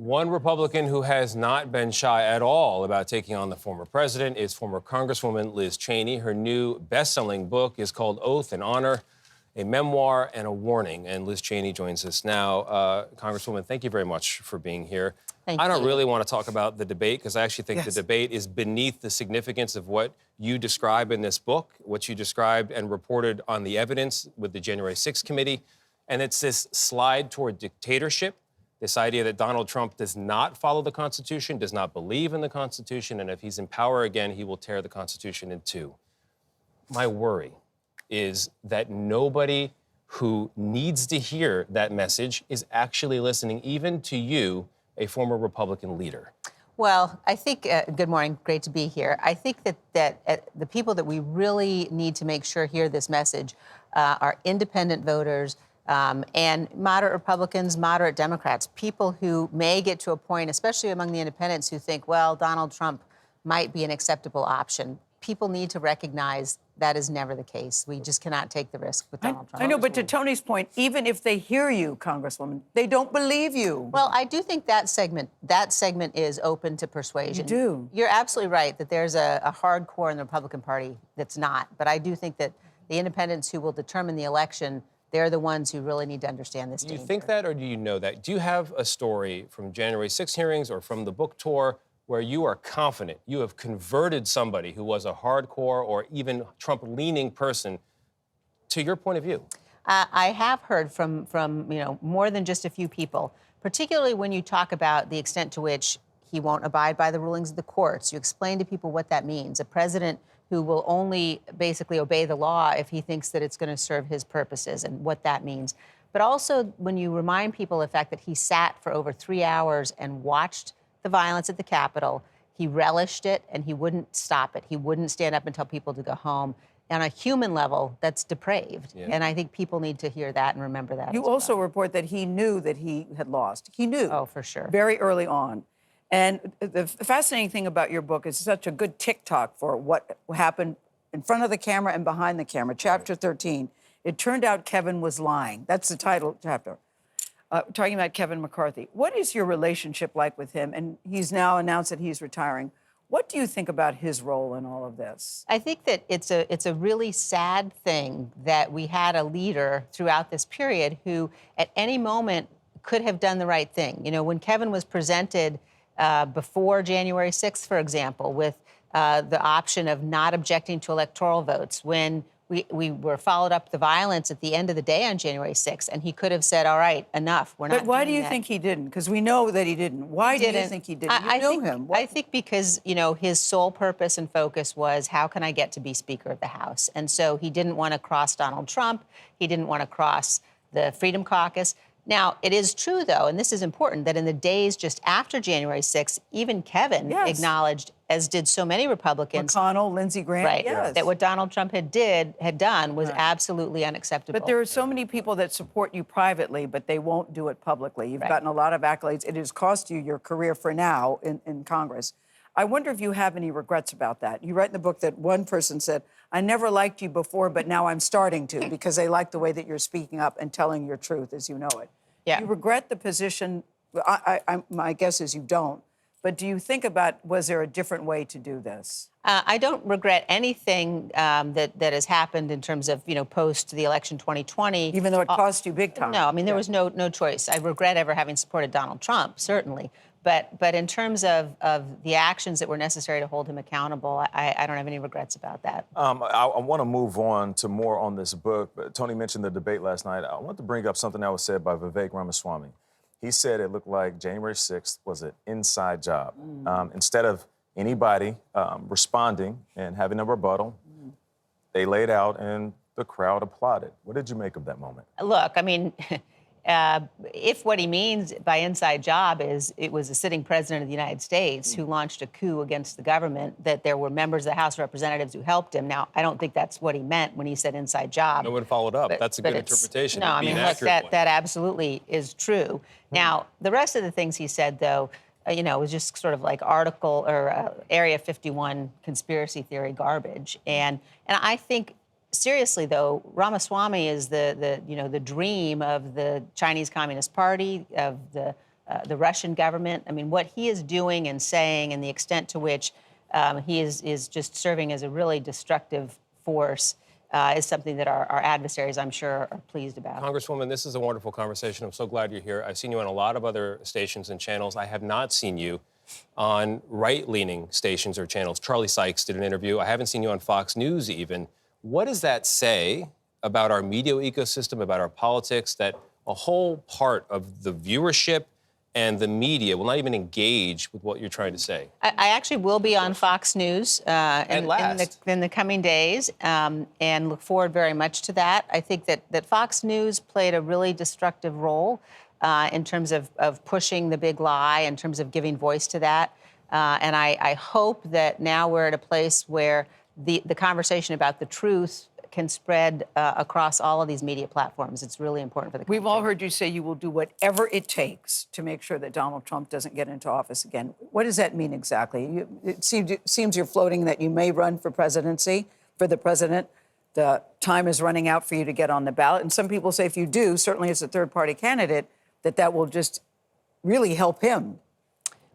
One Republican who has not been shy at all about taking on the former president is former Congresswoman Liz Cheney. Her new best-selling book is called Oath and Honor, a memoir and a warning. And Liz Cheney joins us now. Congresswoman, thank you very much for being here. I don't really want to talk about the debate because I actually think the debate is beneath the significance of what you describe in this book, what you described and reported on the evidence with the January 6th committee. And it's this slide toward dictatorship. This idea that Donald Trump does not follow the Constitution, does not believe in the Constitution, and if he's in power again, he will tear the Constitution in two. My worry is that nobody who needs to hear that message is actually listening, even to you, a former Republican leader. Well, I think, good morning, great to be here. I think that the people that we really need to make sure hear this message are independent voters, and moderate Republicans, moderate Democrats, people who may get to a point, especially among the independents, who think, well, Donald Trump might be an acceptable option. People need to recognize that is never the case. We just cannot take the risk with Donald Trump. I know, but to Tony's point, even if they hear you, Congresswoman, they don't believe you. Well, I do think that segment is open to persuasion. You do. You're absolutely right that there's a hardcore in the Republican Party that's not. But I do think that the independents who will determine the election, they're the ones who really need to understand this danger. Do you think that, or do you know that? Do you have a story from January 6 hearings or from the book tour where you are confident you have converted somebody who was a hardcore or even Trump-leaning person to your point of view? I have heard from more than just a few people, particularly when you talk about the extent to which he won't abide by the rulings of the courts. You explain to people what that means. A president who will only basically obey the law if he thinks that it's going to serve his purposes and what that means. But also when you remind people of the fact that he sat for over 3 hours and watched the violence at the Capitol, he relished it and he wouldn't stop it. He wouldn't stand up and tell people to go home. On a human level, that's depraved. Yeah. And I think people need to hear that and remember that. You also report that he knew that he had lost. He knew. Oh, for sure. Very early on. And the fascinating thing about your book is such a good TikTok for what happened in front of the camera and behind the camera. Chapter 13, it turned out Kevin was lying. That's the title chapter. Talking about Kevin McCarthy. What is your relationship like with him? And he's now announced that he's retiring. What do you think about his role in all of this? I think that it's a really sad thing that we had a leader throughout this period who at any moment could have done the right thing. You know, when Kevin was presented before January 6th, for example, with the option of not objecting to electoral votes, when we were followed up the violence at the end of the day on January 6th, and he could have said, all right, enough, we're not doing that. But why do you think he didn't? Because we know that he didn't. Why do you think he didn't? You know him. I think because, his sole purpose and focus was, how can I get to be Speaker of the House? And so he didn't want to cross Donald Trump. He didn't want to cross the Freedom Caucus. Now, it is true, though, and this is important, that in the days just after January 6th, even Kevin acknowledged, as did so many Republicans, McConnell, Lindsey Graham, that what Donald Trump had done was absolutely unacceptable. But there are so many people that support you privately, but they won't do it publicly. You've gotten a lot of accolades. It has cost you your career for now in Congress. I wonder if you have any regrets about that. You write in the book that one person said, I never liked you before, but now I'm starting to, because they like the way that you're speaking up and telling your truth as you know it. Yeah. Do you regret the position? My guess is you don't. But do you think about, was there a different way to do this? I don't regret anything that has happened in terms of, post the election 2020. Even though it cost you big time. No, I mean, there was no choice. I regret ever having supported Donald Trump, certainly. But in terms of the actions that were necessary to hold him accountable, I don't have any regrets about that. I want to move on to more on this book. But Tony mentioned the debate last night. I want to bring up something that was said by Vivek Ramaswamy. He said it looked like January 6th was an inside job. Instead of anybody responding and having a rebuttal, they laid out and the crowd applauded. What did you make of that moment? Look, I mean, if what he means by inside job is it was a sitting president of the United States who launched a coup against the government, that there were members of the House of Representatives who helped him. Now, I don't think that's what he meant when he said inside job. No one followed up. That's a good interpretation. No, I mean, look, that absolutely is true. Now, the rest of the things he said, though, was just sort of like article or Area 51 conspiracy theory garbage. And I think, seriously, though, Ramaswamy is the dream of the Chinese Communist Party, of the the Russian government. I mean, what he is doing and saying, and the extent to which he is just serving as a really destructive force, is something that our adversaries, I'm sure, are pleased about. Congresswoman, this is a wonderful conversation. I'm so glad you're here. I've seen you on a lot of other stations and channels. I have not seen you on right-leaning stations or channels. Charlie Sykes did an interview. I haven't seen you on Fox News even. What does that say about our media ecosystem, about our politics, that a whole part of the viewership and the media will not even engage with what you're trying to say? I actually will be on Fox News in the coming days, and look forward very much to that. I think that Fox News played a really destructive role in terms of pushing the big lie, in terms of giving voice to that. And I hope that now we're at a place where the conversation about the truth can spread across all of these media platforms. It's really important for the country. We've all heard you say you will do whatever it takes to make sure that Donald Trump doesn't get into office again. What does that mean exactly? It seems you're floating that you may run for presidency, for the president. The time is running out for you to get on the ballot. And some people say if you do, certainly as a third-party candidate, that will just really help him.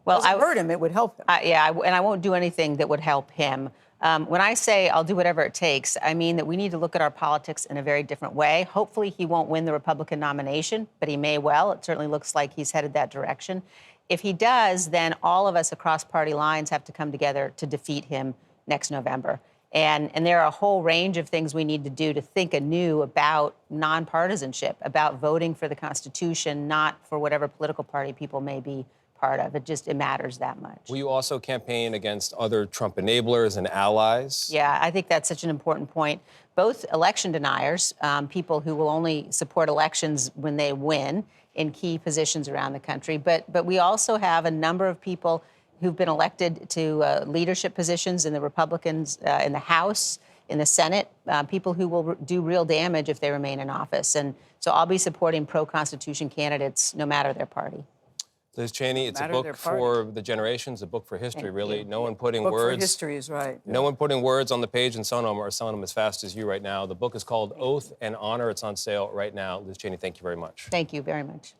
Well, it doesn't hurt him, it would help him. And I won't do anything that would help him. When I say I'll do whatever it takes, I mean that we need to look at our politics in a very different way. Hopefully he won't win the Republican nomination, but he may well. It certainly looks like he's headed that direction. If he does, then all of us across party lines have to come together to defeat him next November. And there are a whole range of things we need to do to think anew about nonpartisanship, about voting for the Constitution, not for whatever political party people may be part of. It matters that much. Will you also campaign against other Trump enablers and allies? Yeah, I think that's such an important point. Both election deniers, people who will only support elections when they win in key positions around the country, but we also have a number of people who've been elected to leadership positions in the Republicans, in the House, in the Senate, people who will do real damage if they remain in office. And so I'll be supporting pro-Constitution candidates no matter their party. Liz Cheney, it's a book for the generations, a book for history, really. No one putting words. Book for history is right. No one putting words on the page and selling them as fast as you right now. The book is called Oath and Honor. It's on sale right now. Liz Cheney, thank you very much. Thank you very much.